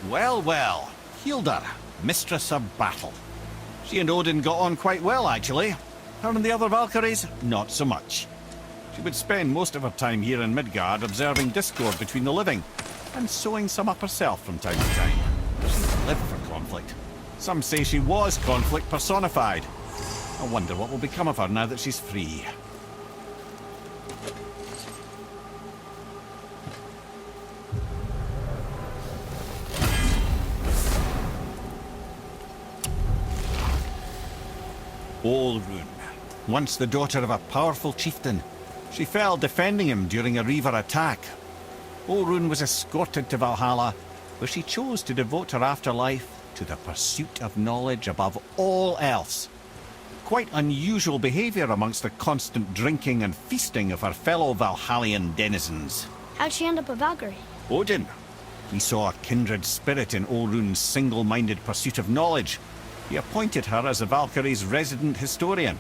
Well, well. Hilda, mistress of battle. She and Odin got on quite well, actually. Her and the other Valkyries, not so much. She would spend most of her time here in Midgard observing discord between the living, and sewing some up herself from time to time. She lived for conflict. Some say she was conflict personified. I wonder what will become of her now that she's free. Olrun, once the daughter of a powerful chieftain. She fell defending him during a Reaver attack. Olrun was escorted to Valhalla, where she chose to devote her afterlife to the pursuit of knowledge above all else. Quite unusual behaviour amongst the constant drinking and feasting of her fellow Valhallian denizens. How'd she end up a Valkyrie? Odin. He saw a kindred spirit in Olrun's single-minded pursuit of knowledge. He appointed her as the Valkyrie's resident historian.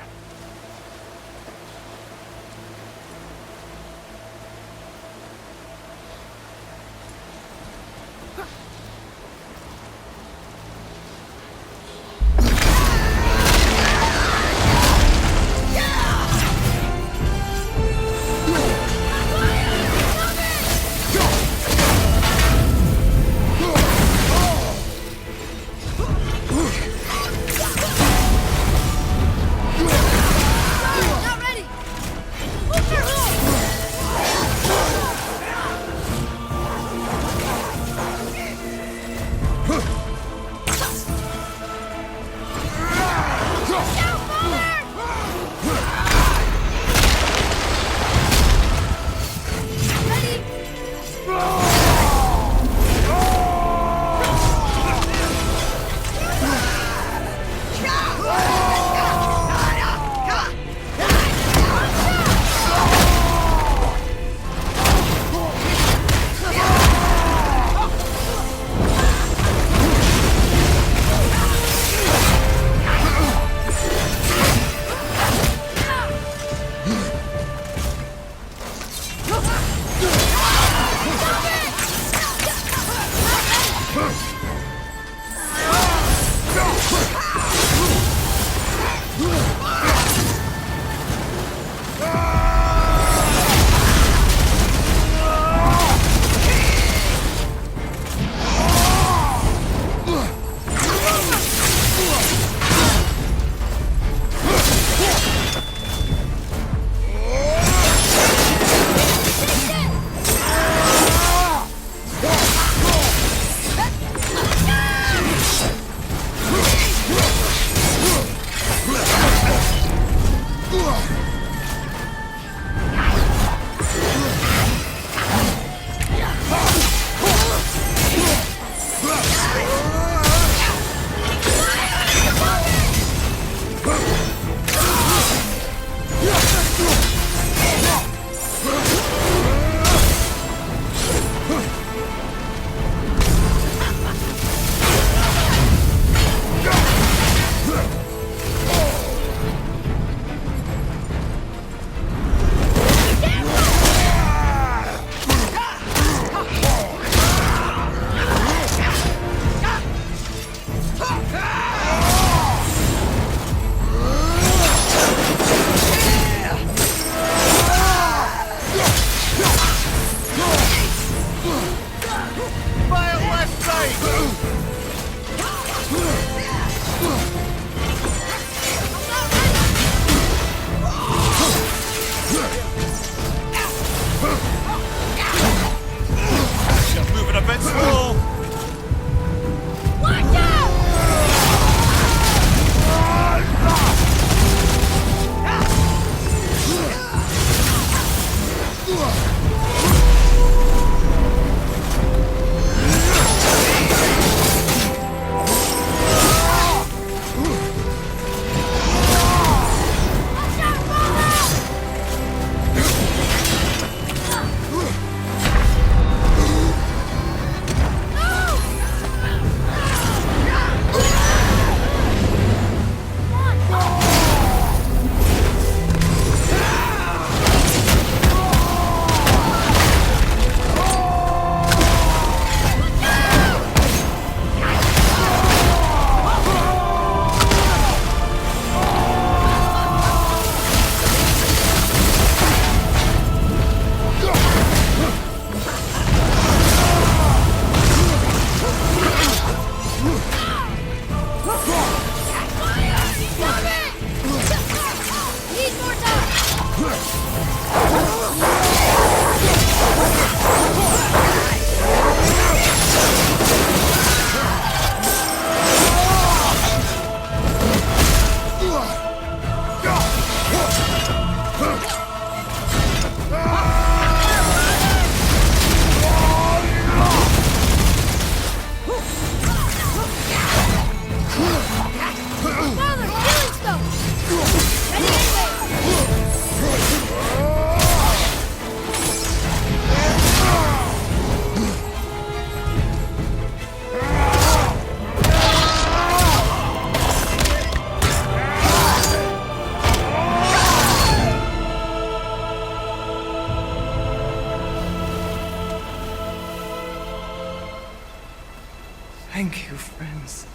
Thank you, friends.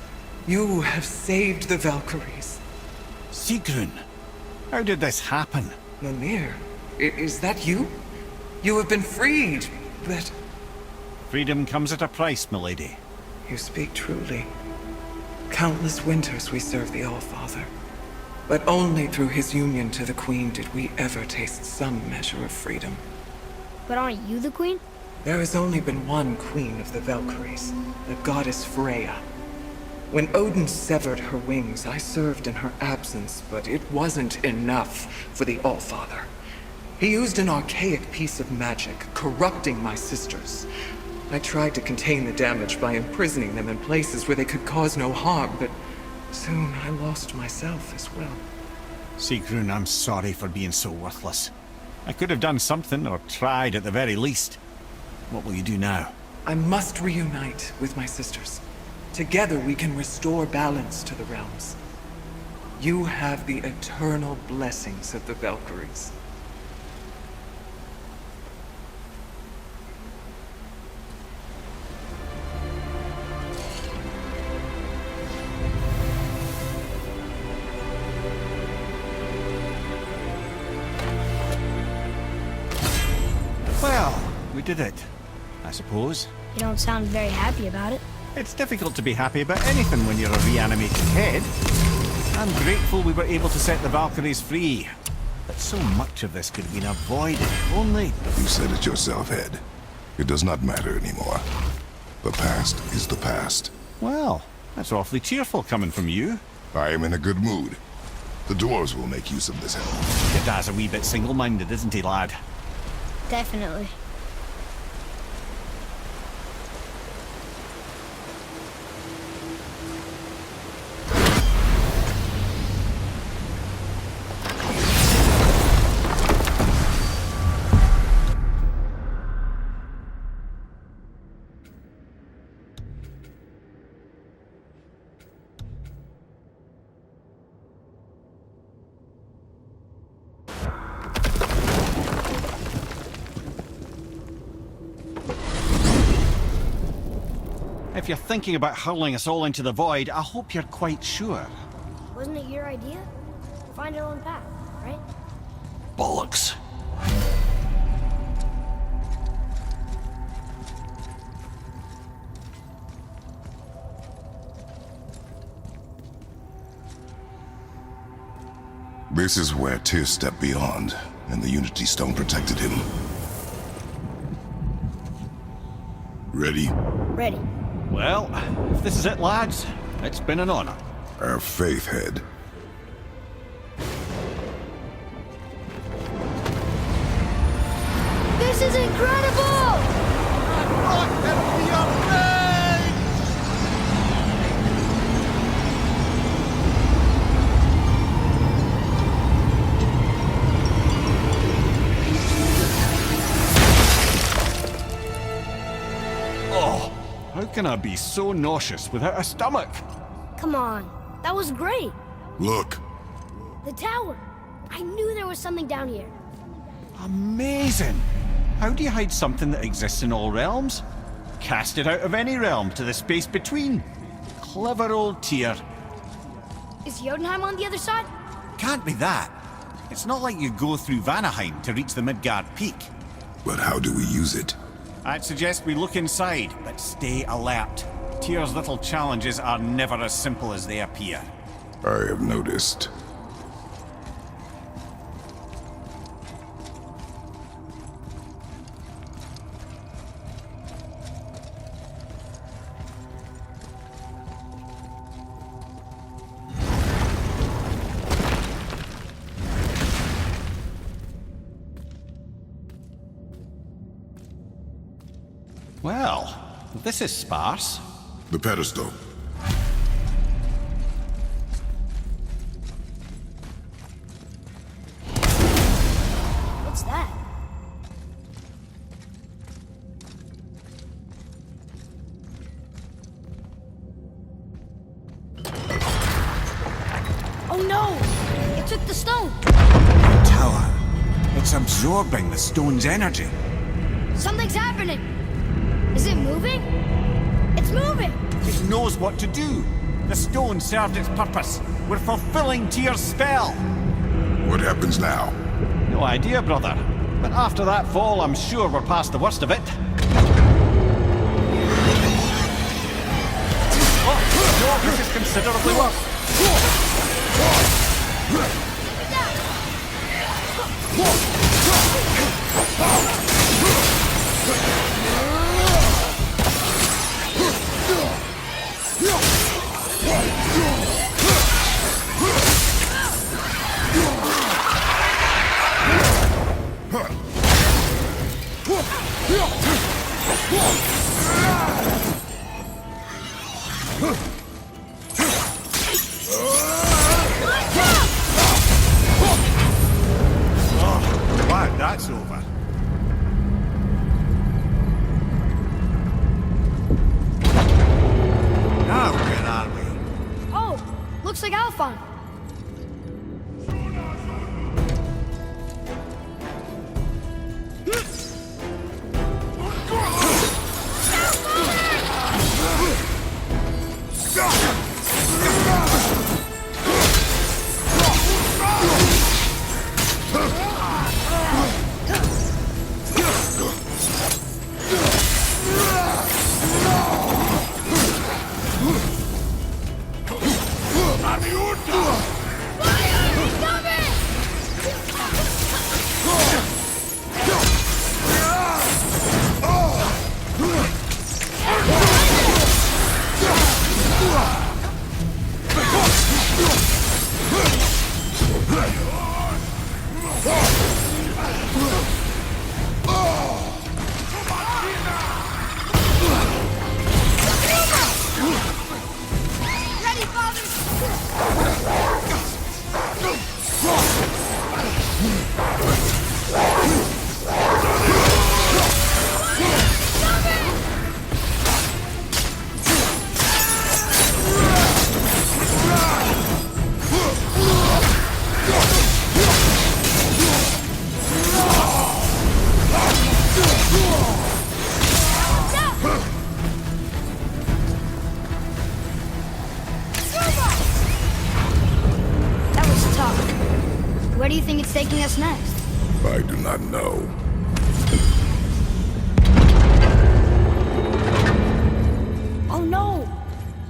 You have saved the Valkyries. Sigrun, how did this happen? Mimir, is that you? You have been freed, but... Freedom comes at a price, milady. You speak truly. Countless winters we served the All-Father. But only through his union to the Queen did we ever taste some measure of freedom. But aren't you the queen? There has only been one Queen of the Valkyries, the goddess Freya. When Odin severed her wings, I served in her absence, but it wasn't enough for the All-Father. He used an archaic piece of magic, corrupting my sisters. I tried to contain the damage by imprisoning them in places where they could cause no harm, but soon I lost myself as well. Sigrun, I'm sorry for being so worthless. I could have done something, or tried at the very least. What will you do now? I must reunite with my sisters. Together we can restore balance to the realms. You have the eternal blessings of the Valkyries. Well, we did it, I suppose. You don't sound very happy about it. It's difficult to be happy about anything when you're a reanimated head. I'm grateful we were able to set the Valkyries free. But so much of this could have been avoided, if only... You said it yourself, Head. It does not matter anymore. The past is the past. Well, that's awfully cheerful coming from you. I am in a good mood. The dwarves will make use of this help. Your dad's a wee bit single-minded, isn't he, lad? Definitely. If you're thinking about hurling us all into the void, I hope you're quite sure. Wasn't it your idea? Find your own path, right? Bollocks. This is where Tyr stepped beyond, and the Unity Stone protected him. Ready? Ready. Well, if this is it, lads, it's been an honor. Have faith, Head. This is incredible! Oh, how can I be so nauseous without a stomach? Come on, that was great. Look. The tower. I knew there was something down here. Amazing! How do you hide something that exists in all realms? Cast it out of any realm to the space between. Clever old Tyr. Is Jotunheim on the other side? Can't be that. It's not like you go through Vanaheim to reach the Midgard peak. But how do we use it? I'd suggest we look inside, but stay alert. Tyr's little challenges are never as simple as they appear. I have noticed. Well, this is sparse. The pedestal. What's that? Oh no! It took the stone! The tower. It's absorbing the stone's energy. Something's happening! Is it moving? It's moving! It knows what to do. The stone served its purpose. We're fulfilling Tyr's spell. What happens now? No idea, brother. But after that fall, I'm sure we're past the worst of it. Oh, no, this is considerably worse. Oh, glad that's over. Now where are we? Oh, looks like Alphon. Ready, father! That was tough. Where do you think it's taking us next? I do not know. Oh no!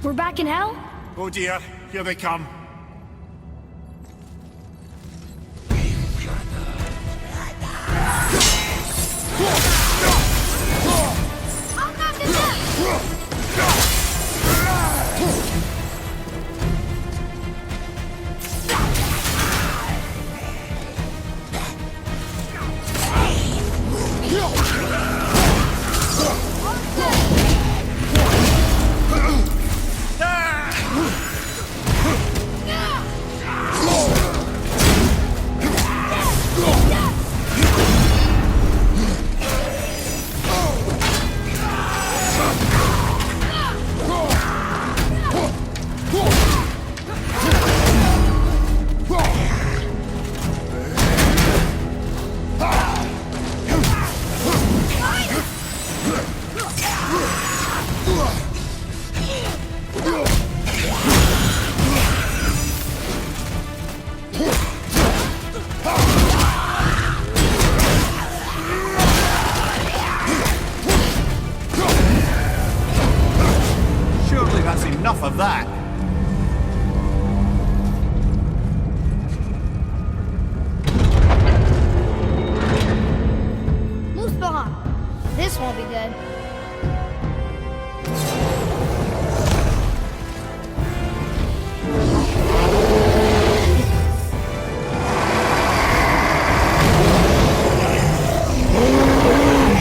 We're back in hell? Oh dear, here they come. I'll knock it down! Surely that's enough of that. Muspelheim. This won't be good.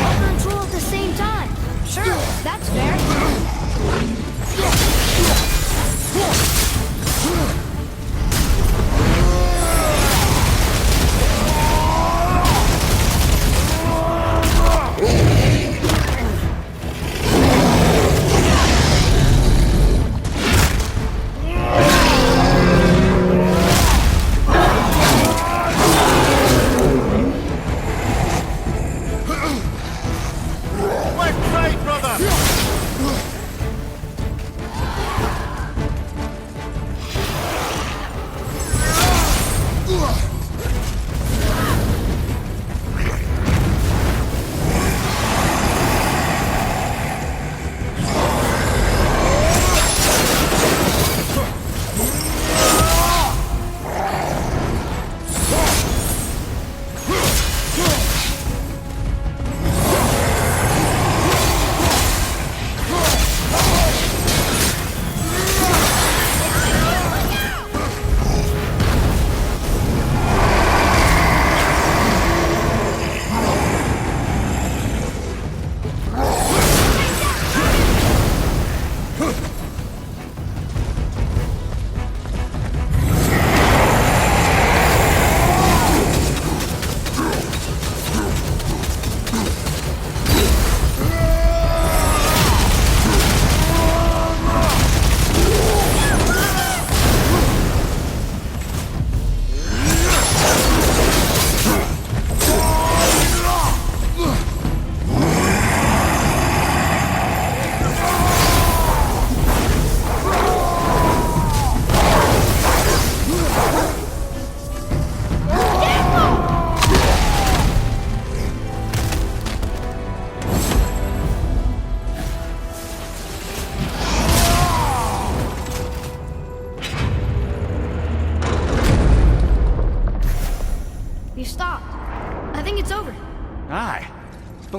All control at the same time. Sure, that's fair. Left, right, brother!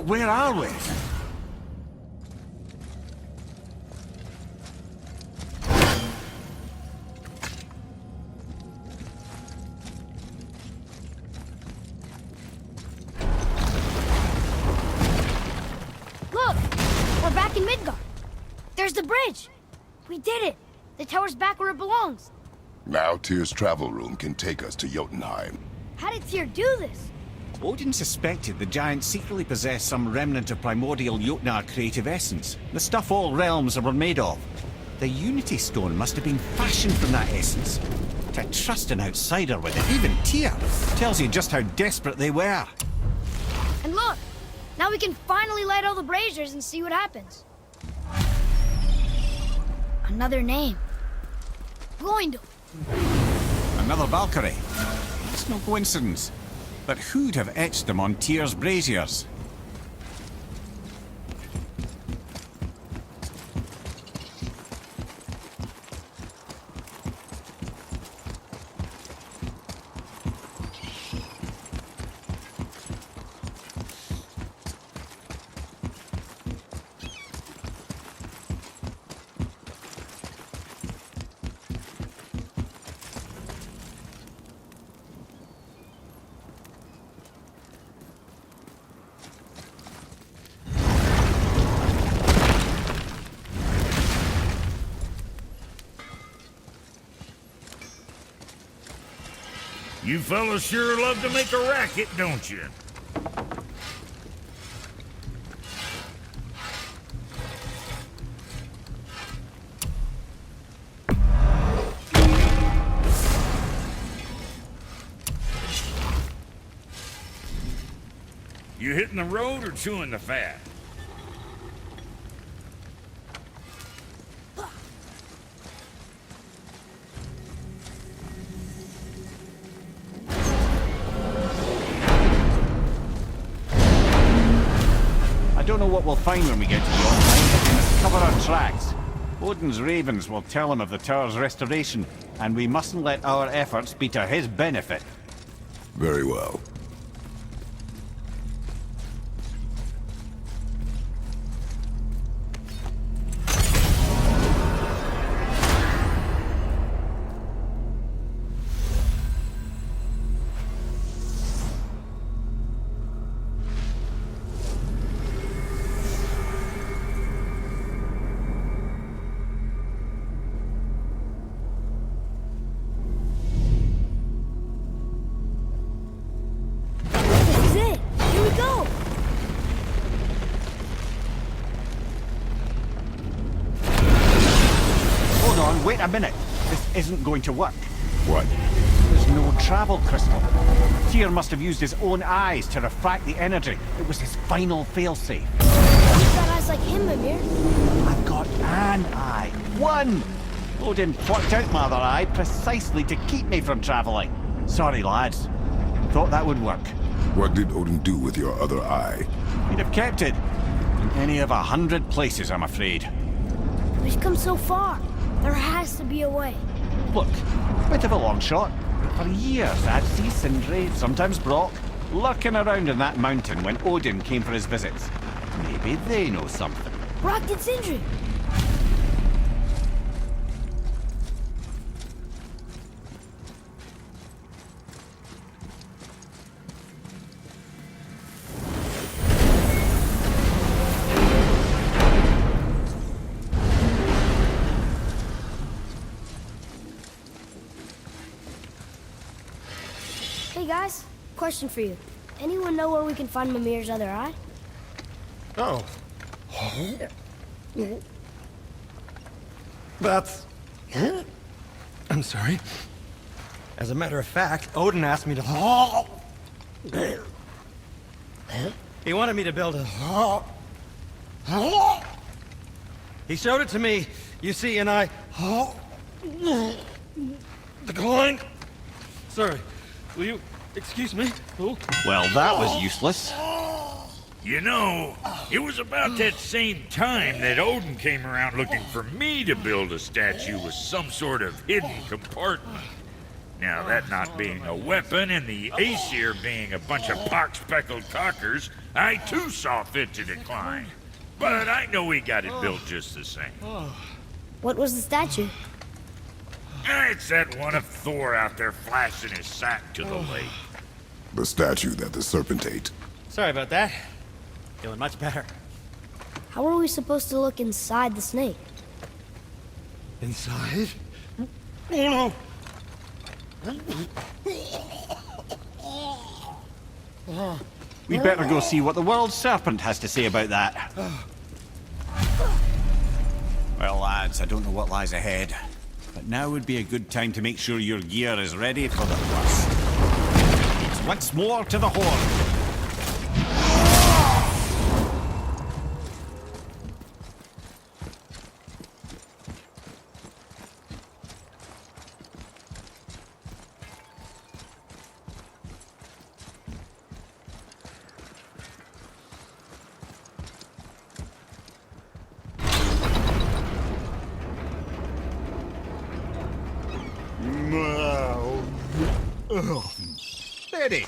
But where are we? Look! We're back in Midgard. There's the bridge. We did it. The tower's back where it belongs. Now Tyr's travel room can take us to Jotunheim. How did Tyr do this? Odin suspected the giants secretly possessed some remnant of primordial Jotnar creative essence, the stuff all realms were made of. The Unity Stone must have been fashioned from that essence. To trust an outsider with it, even Tyr, tells you just how desperate they were. And look! Now we can finally light all the braziers and see what happens. Another name. Gloindel. Another Valkyrie. That's no coincidence. But who'd have etched them on Tyr's braziers? You fellas sure love to make a racket, don't you? You hitting the road or chewing the fat? I don't know what we'll find when we get to Jotunheim. Let's cover our tracks. Odin's ravens will tell him of the tower's restoration, and we mustn't let our efforts be to his benefit. Very well. This is it. Here we go. Hold on, wait a minute. This isn't going to work. What? There's no travel crystal. Tyr must have used his own eyes to refract the energy. It was his final failsafe. You've got eyes like him, Mimir. I've got an eye. One! Odin plucked out my other eye precisely to keep me from traveling. Sorry, lads. Thought that would work. What did Odin do with your other eye? He'd have kept it. In any of 100 places, I'm afraid. We've come so far. There has to be a way. Look, bit of a long shot. For years, I'd see Sindri, sometimes Brock, lurking around in that mountain when Odin came for his visits. Maybe they know something. Brock and Sindri. Hey guys, question for you. Anyone know where we can find Mimir's other eye? Oh. That's... I'm sorry. As a matter of fact, Odin asked me to... He wanted me to build a... He showed it to me, you see, and I... Declined. Sorry. Will you excuse me? Oh. Well, that was useless. You know, it was about that same time that Odin came around looking for me to build a statue with some sort of hidden compartment. Now, that not being a weapon and the Aesir being a bunch of pock-speckled cockers, I too saw fit to decline. But I know he got it built just the same. What was the statue? It's that one of Thor out there flashing his sack to the lake. The statue that the serpent ate. Sorry about that. Feeling much better. How are we supposed to look inside the snake? Inside? Oh no! We'd better go see what the world serpent has to say about that. Well, lads, I don't know what lies ahead, but now would be a good time to make sure your gear is ready for the thrust. It's once more to the horn. Steady.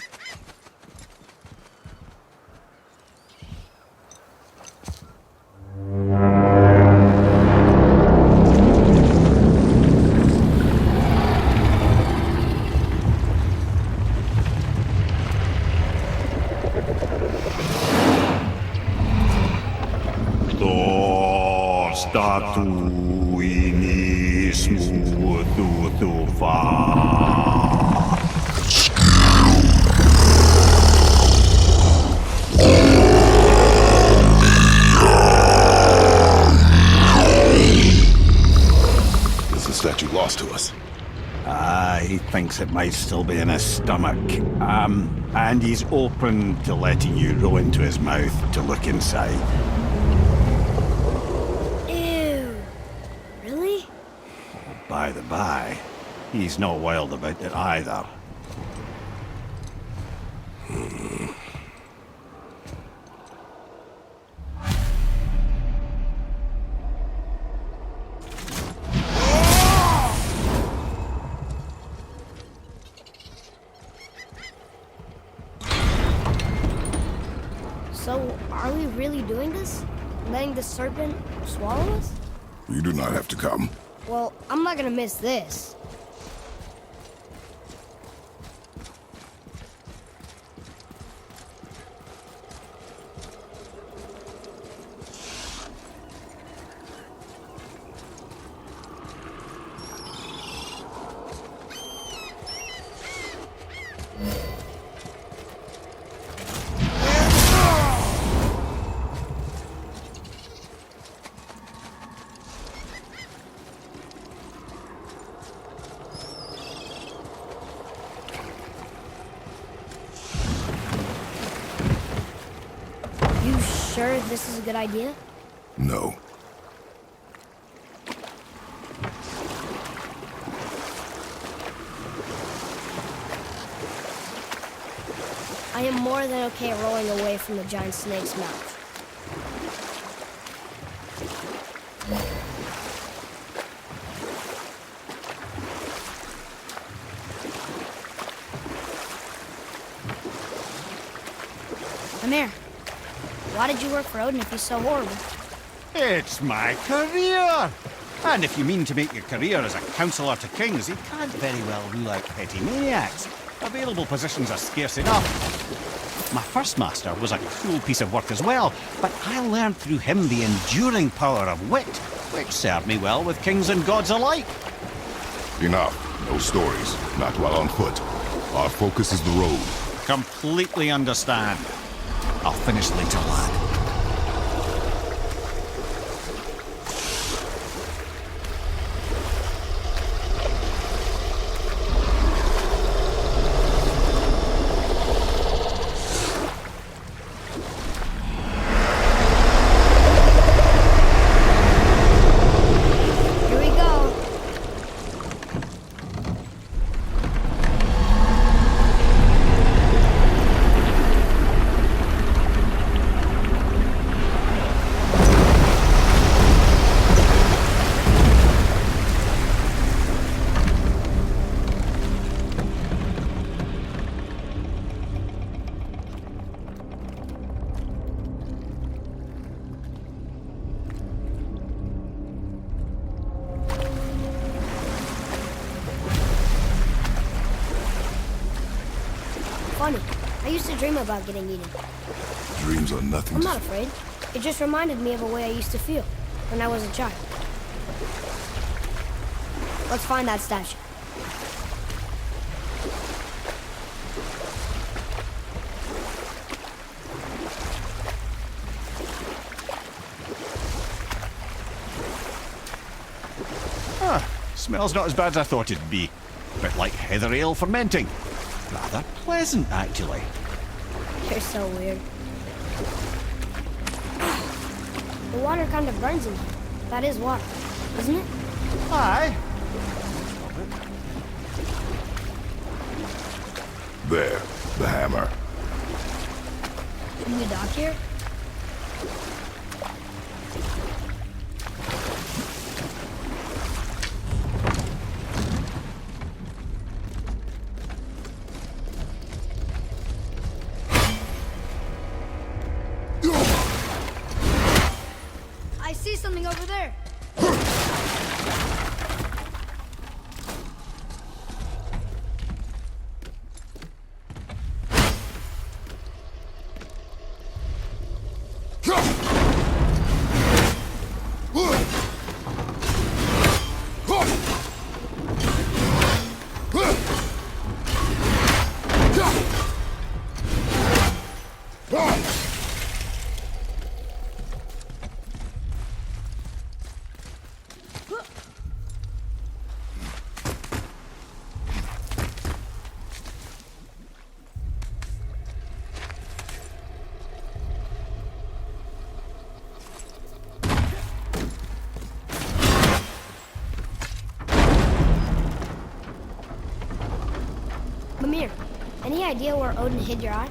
Statue lost to us. He thinks it might still be in his stomach. And he's open to letting you roll into his mouth to look inside. Ew. Really? By the by, he's not wild about it either. So, are we really doing this? Letting the serpent swallow us? You do not have to come. Well, I'm not gonna miss this. You sure this is a good idea? No. I am more than okay rolling away from the giant snake's mouth. Come here. Why did you work for Odin if he's so horrible? It's my career! And if you mean to make your career as a counsellor to kings, you can't very well rule out petty maniacs. Available positions are scarce enough. My first master was a cruel piece of work as well, but I learned through him the enduring power of wit, which served me well with kings and gods alike. Enough. No stories. Not while on foot. Our focus is the road. Completely understand. I'll finish later, lad. Here we go. funny. I used to dream about getting eaten. Dreams are nothing I'm to... not afraid. It just reminded me of a way I used to feel when I was a child. Let's find that statue. Smells not as bad as I thought it'd be. A bit like heather ale fermenting. Rather pleasant, actually. You're so weird. The water kind of burns in here. That is water, isn't it? Aye. There, the hammer. Can we dock here? I see something over there. Mimir, any idea where Odin hid your eye?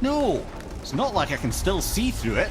No, it's not like I can still see through it.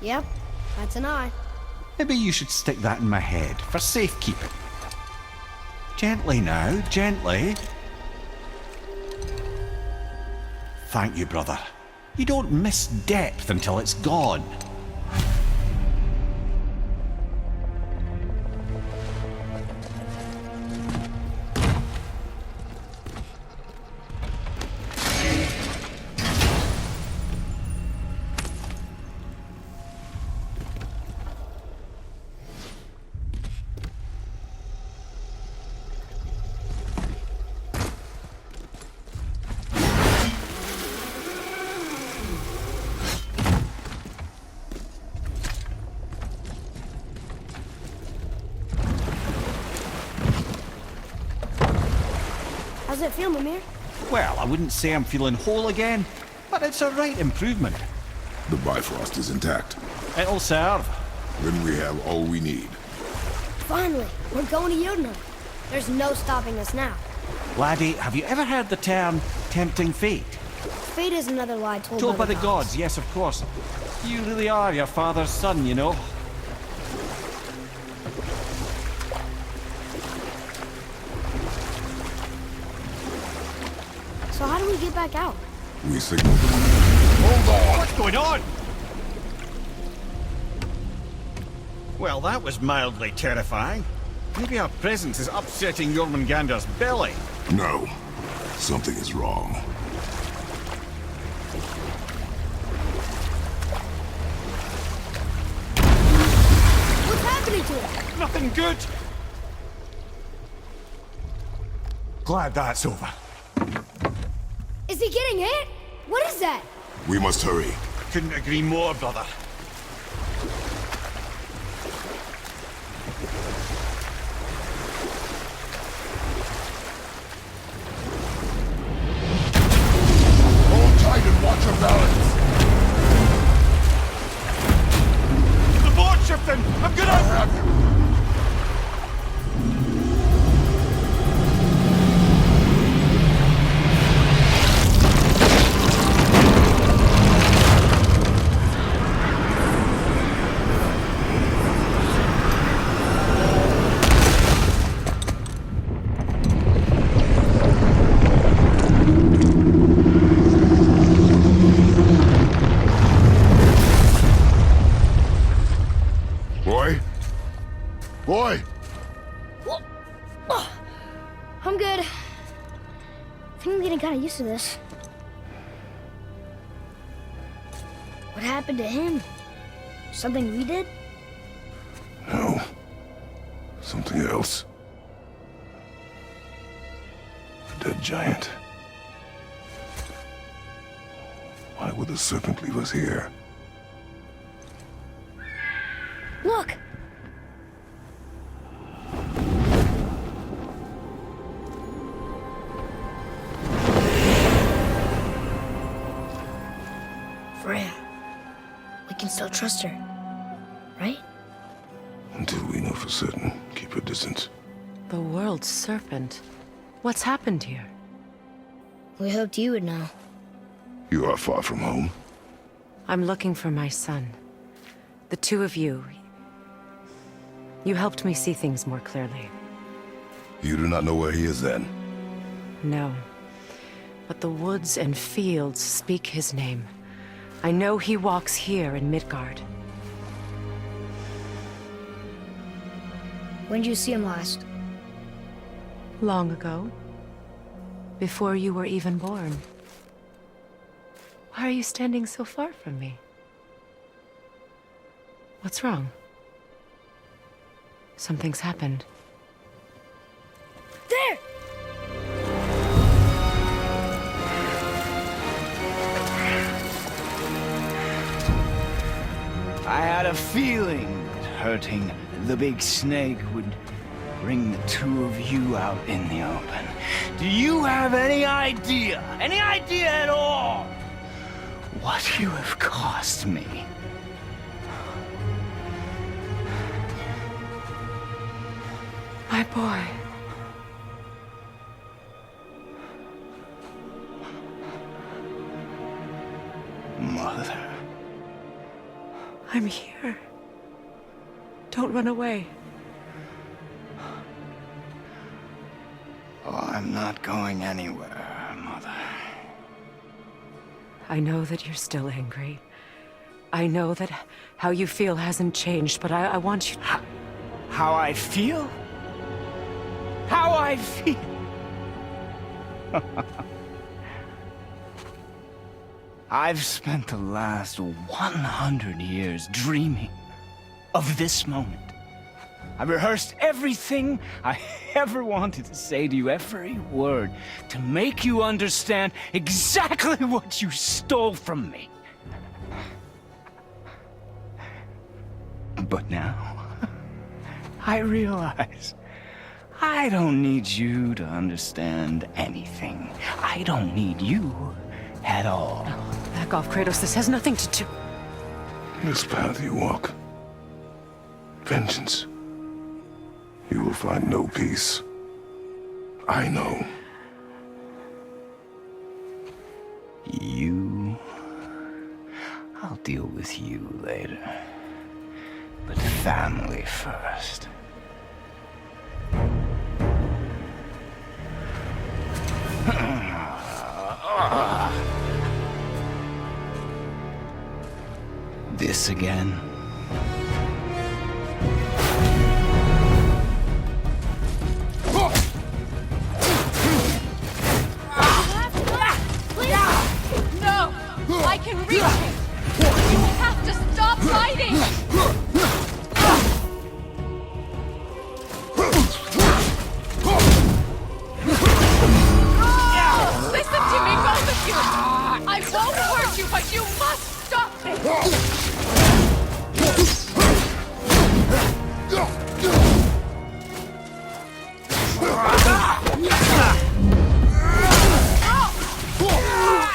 Yep, that's an eye. Maybe you should stick that in my head for safekeeping. Gently now, gently. Thank you, brother. You don't miss depth until it's gone. How's it feel, Mimir? Well, I wouldn't say I'm feeling whole again, but it's a right improvement. The Bifrost is intact. It'll serve. Then we have all we need. Finally, we're going to Jotunheim. There's no stopping us now. Laddie, have you ever heard the term tempting fate? Fate is another lie Told by the gods, yes, of course. You really are your father's son, you know. So how do we get back out? We signaled them. Hold on! What's going on? Well, that was mildly terrifying. Maybe our presence is upsetting Jormungandr's belly. No. Something is wrong. What's happening to him? Nothing good. Glad that's over. Is he getting hit? What is that? We must hurry. Couldn't agree more, brother. Hold tight and watch your balance. think I'm getting kind of used to this. What happened to him? Something we did? No. Something else. A dead giant. Why would the serpent leave us here? Look! Freya. We can still trust her, right? Until we know for certain, keep her distant. The world's serpent. What's happened here? We hoped you would know. You are far from home. I'm looking for my son. The two of you. You helped me see things more clearly. You do not know where he is then? No. But the woods and fields speak his name. I know he walks here in Midgard. When did you see him last? Long ago. Before you were even born. Why are you standing so far from me? What's wrong? Something's happened. There! I had a feeling that hurting the big snake would bring the two of you out in the open. Do you have any idea at all, what you have cost me? My boy. Mother. I'm here. Don't run away. Oh, I'm not going anywhere, Mother. I know that you're still angry. I know that how you feel hasn't changed, but I want you to... How I feel? How I feel? I've spent the last 100 years dreaming of this moment. I rehearsed everything I ever wanted to say to you, every word, to make you understand exactly what you stole from me. But now, I realize I don't need you to understand anything. I don't need you at all. Back off, Kratos. This has nothing to do... This path you walk. Vengeance. You will find no peace. I know. You... I'll deal with you later. But family first. This again? No! I can reach him! You have to stop fighting! Listen to me, both of you! I won't hurt you, but you must stop this!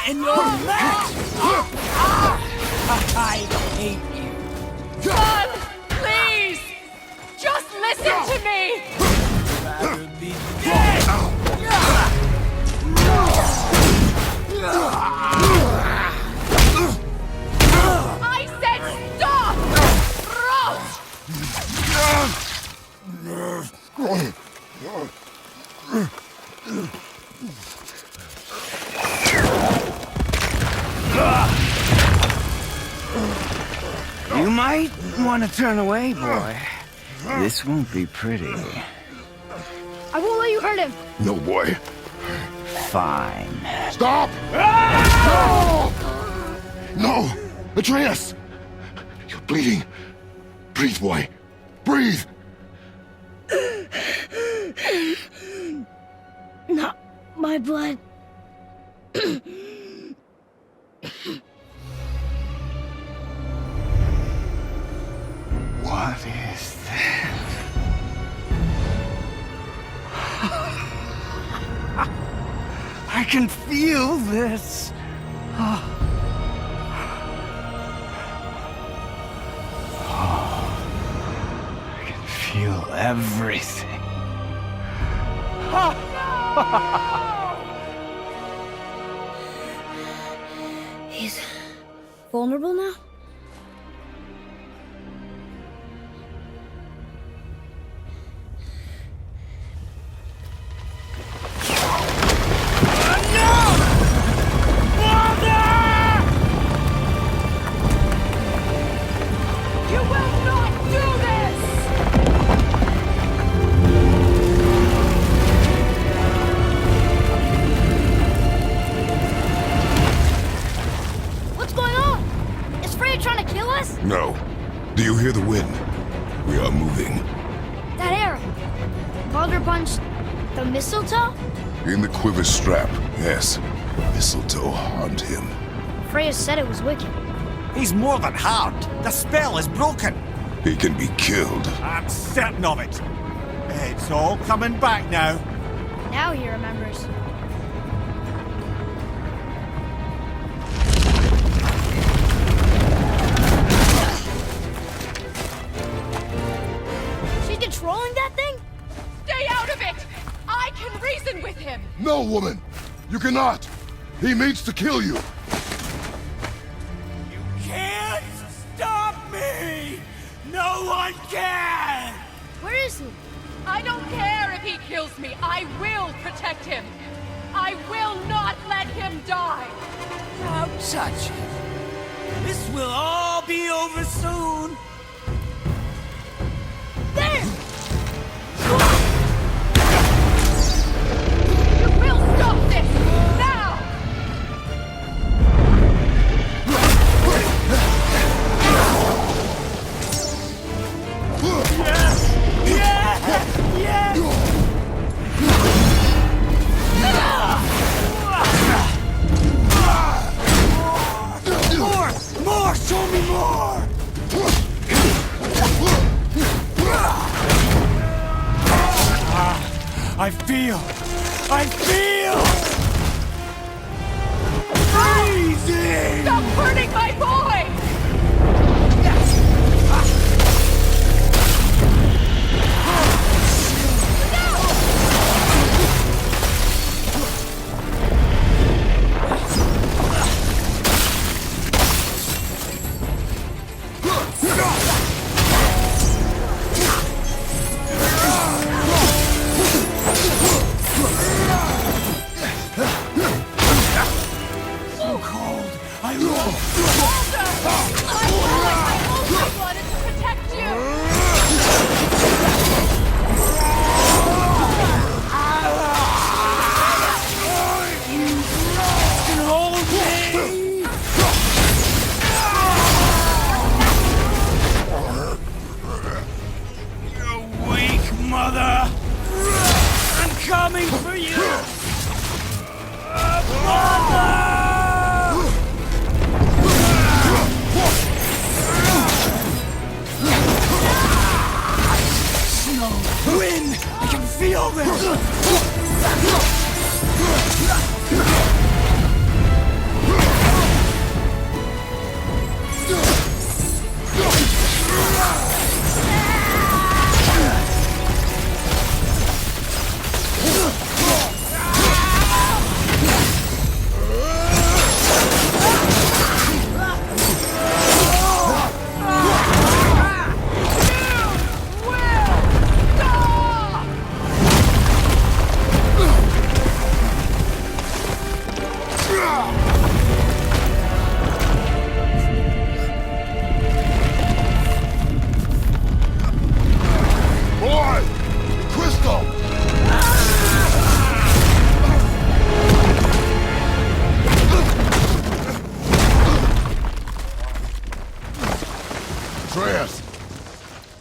And your legs! I hate you. Son, please! Just listen to me! Rather be dead! I said stop! You might want to turn away, boy. This won't be pretty. I won't let you hurt him. No, boy. fine. Stop! No! No! Atreus! You're bleeding. Breathe, boy. Breathe! Not my blood. What is that? I can feel this. I can feel everything. He's vulnerable now? You will not do this! What's going on? Is Freya trying to kill us? No. Do you hear the wind? We are moving. That arrow. Baldur punched the mistletoe? In the quiver strap, yes. Mistletoe harmed him. Freya said it was wicked. He's more than harmed. The spell is broken. He can be killed. I'm certain of it. It's all coming back now. Now he remembers. She's controlling that thing? Stay out of it! I can reason with him! No, woman! You cannot! He means to kill you! Can't stop me! No one can! Where is he? I don't care if he kills me. I will protect him. I will not let him die. Don't touch him. This will all be over soon. There! You will stop this now! More! Show me more! I feel! Freezing! Stop hurting my boy! So cold! I love I wanted to protect you! You weak mother! I'm coming for you! Mother!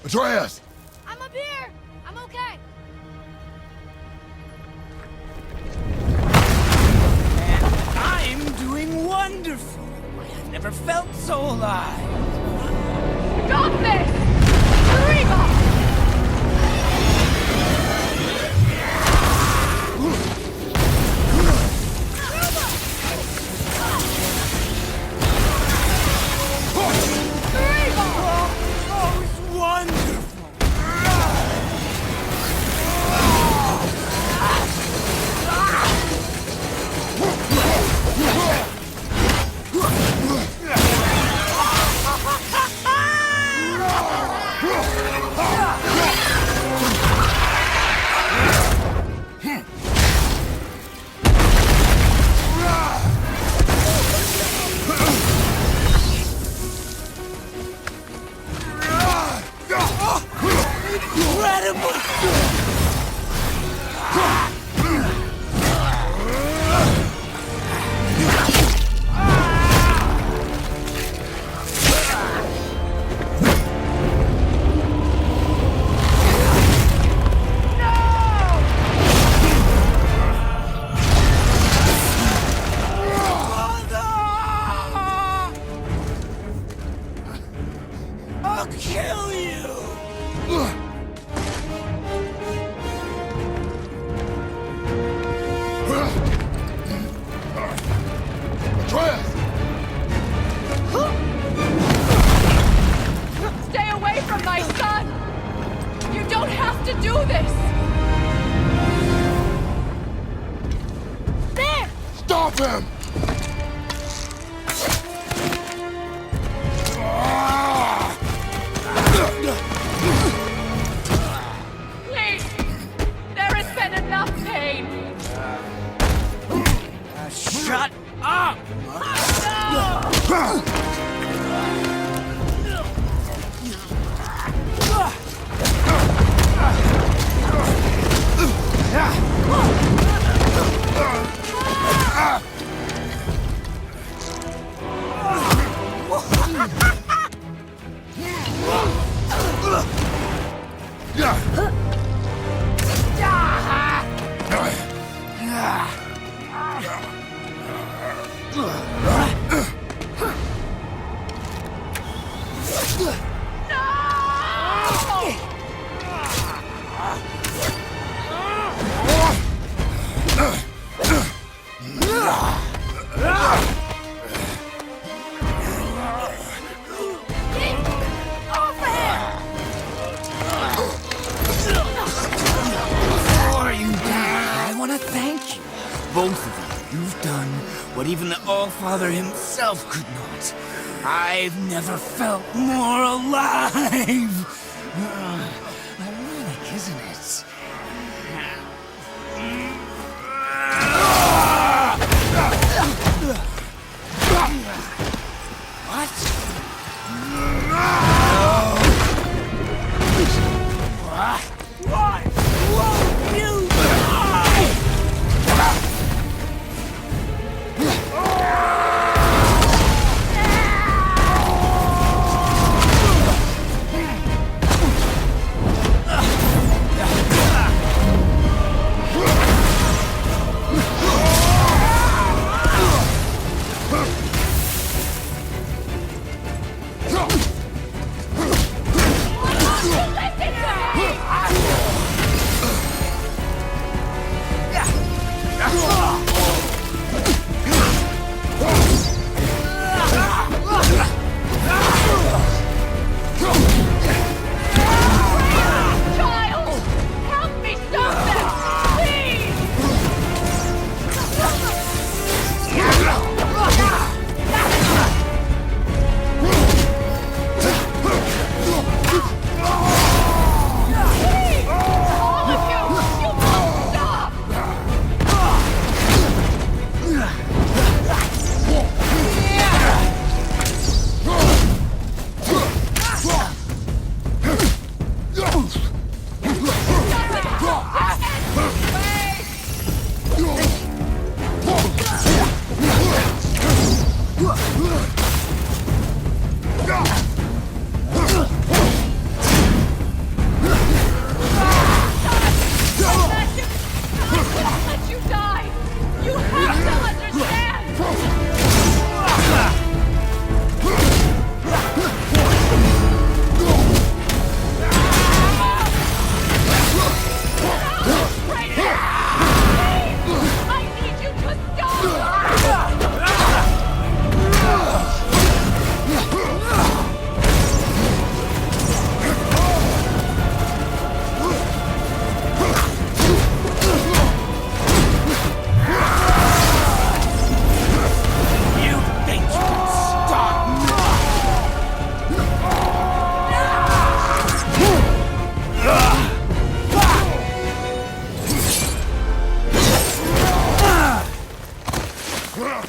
Atreus! I'm up here! I'm okay! I'm doing wonderful. I've never felt so alive. Stop this! Reba! Oh, it's wonderful. I'll kill you! Atreus! Stay away from my son! You don't have to do this! There! Stop him! Please! There has been enough pain! Shut up! Before you die, I want to thank you. Both of you. You've done what even the All-Father himself could not. I've never felt more alive. Ironic, isn't it? What? Why won't you die? Child! Help me stop them! Please! Please! All of you! You must stop! Look!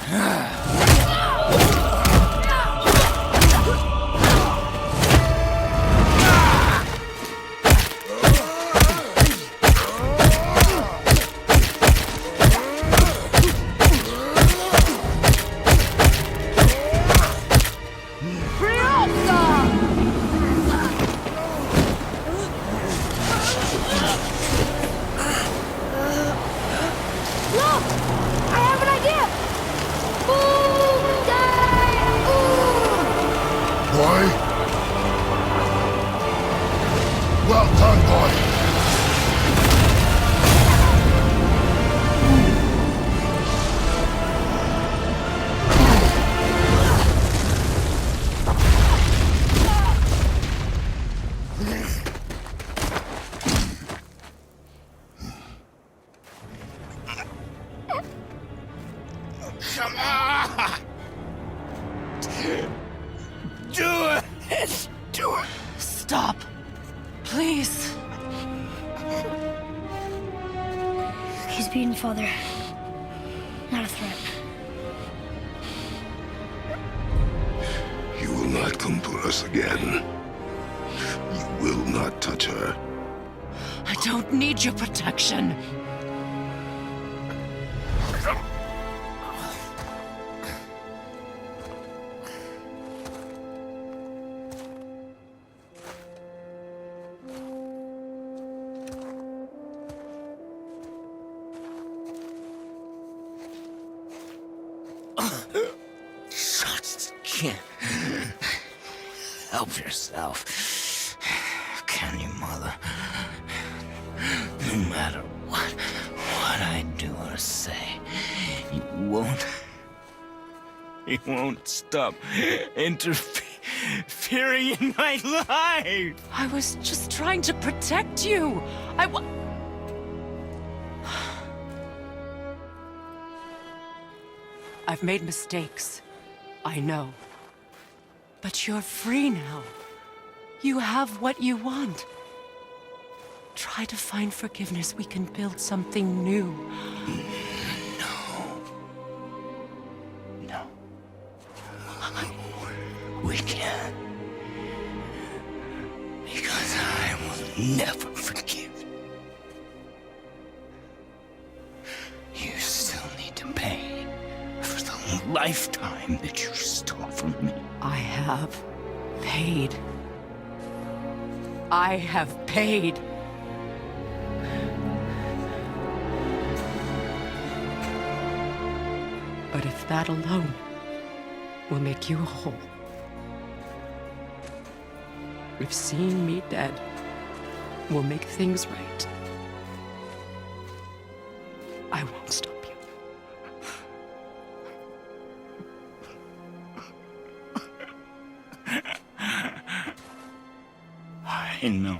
I have an idea! Boom! Day! Boom! Boy? Well done, boy. Come on! Do it! Do it! Stop. Please. He's beaten, Father. Not a threat. You will not come for us again. You will not touch her. I don't need your protection. Just can't help yourself. Can you, Mother? No matter what I do or say, you won't stop interfering in my life. I was just trying to protect you. I've made mistakes. I know. But you're free now. You have what you want. Try to find forgiveness. We can build something new. No. We can't. Because I will never forgive. You still need to pay for the lifetime that you stole from me. I have paid. I have paid. But if that alone will make you whole, if seeing me dead will make things right, I won't stop you. I know.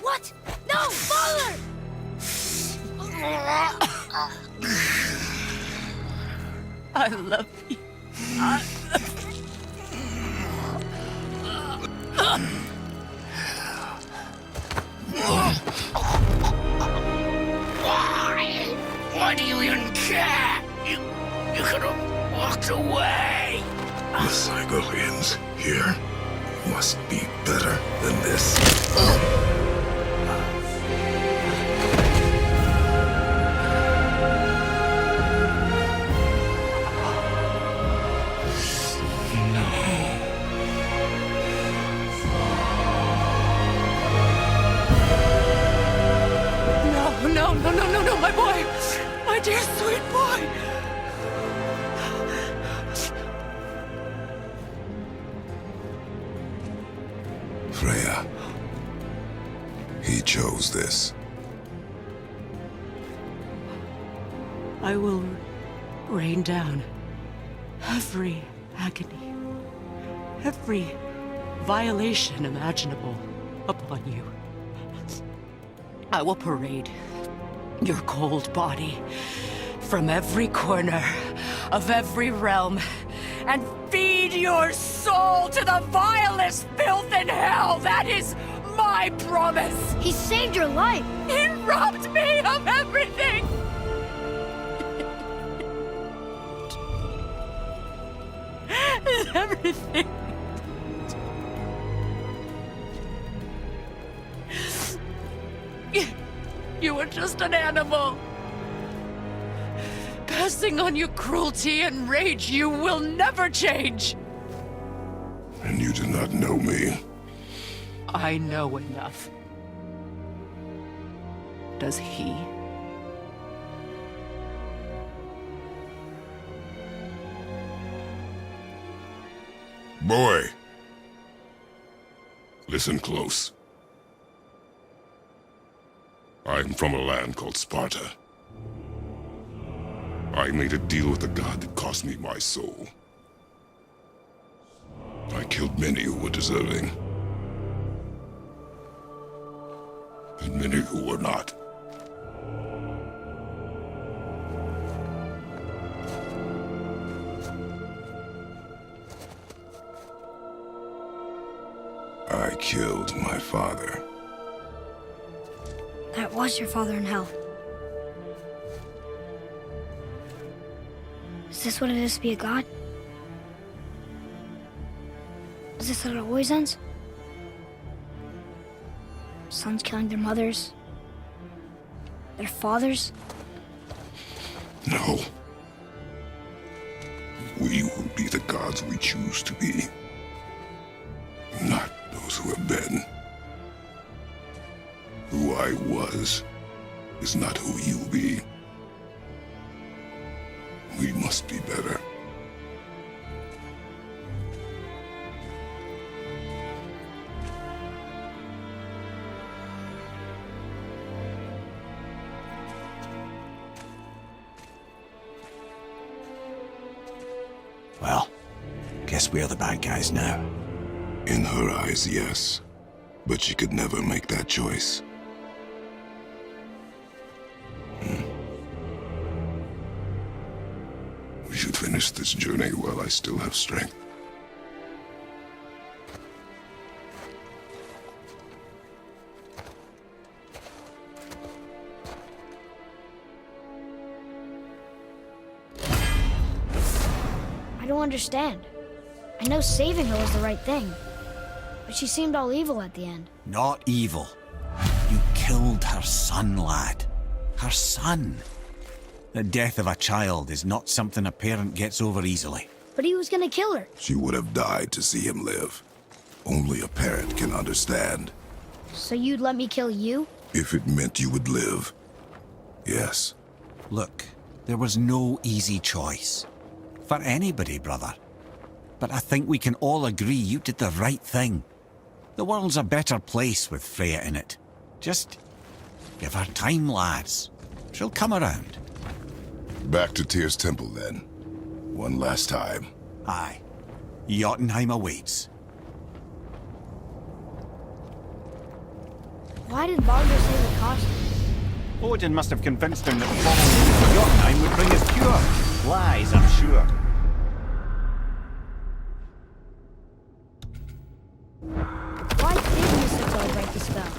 What? No, Father! I love you. Why do you even care? You could have walked away. The Cygolians here must be better than this. No, my boy! My dear sweet boy! Freya. He chose this. I will rain down every agony, every violation imaginable upon you. I will parade your cold body from every corner of every realm and feed your soul to the vilest filth in hell. That is my promise. He saved your life. He robbed me of everything. Everything. You were just an animal. Passing on your cruelty and rage, you will never change. And you do not know me. I know enough. Does he? Boy. Listen close. I'm from a land called Sparta. I made a deal with a god that cost me my soul. I killed many who were deserving. And many who were not. I killed my father. That was your father in hell. Is this what it is to be a god? Is this how it always ends? Sons killing their mothers? Their fathers? No. We will be the gods we choose to be. Not those who have been. Who I was is not who you'll be. We must be better. Well, guess we're the bad guys now. In her eyes, yes. But she could never make that choice. We should finish this journey while I still have strength. I don't understand. I know saving her was the right thing. But she seemed all evil at the end. Not evil. You killed her son, lad. Her son. The death of a child is not something a parent gets over easily. But he was gonna kill her. She would have died to see him live. Only a parent can understand. So you'd let me kill you? If it meant you would live. Yes. Look, there was no easy choice. For anybody, brother. But I think we can all agree you did the right thing. The world's a better place with Freya in it. Just give her time, lads. She'll come around. Back to Tyr's temple, then. One last time. Aye. Jotunheim awaits. Why did Baldur say the cost? Odin must have convinced him that following Jotunheim would bring us cure. Lies, I'm sure. Why did Mistletoe break the spell?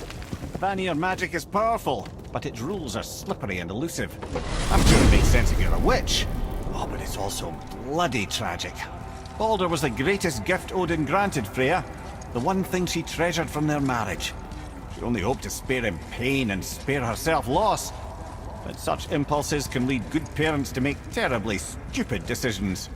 Vanir magic is powerful, but its rules are slippery and elusive. I'm sure it makes sense if you're a witch. Oh, but it's also bloody tragic. Baldur was the greatest gift Odin granted Freya. The one thing she treasured from their marriage. She only hoped to spare him pain and spare herself loss. But such impulses can lead good parents to make terribly stupid decisions.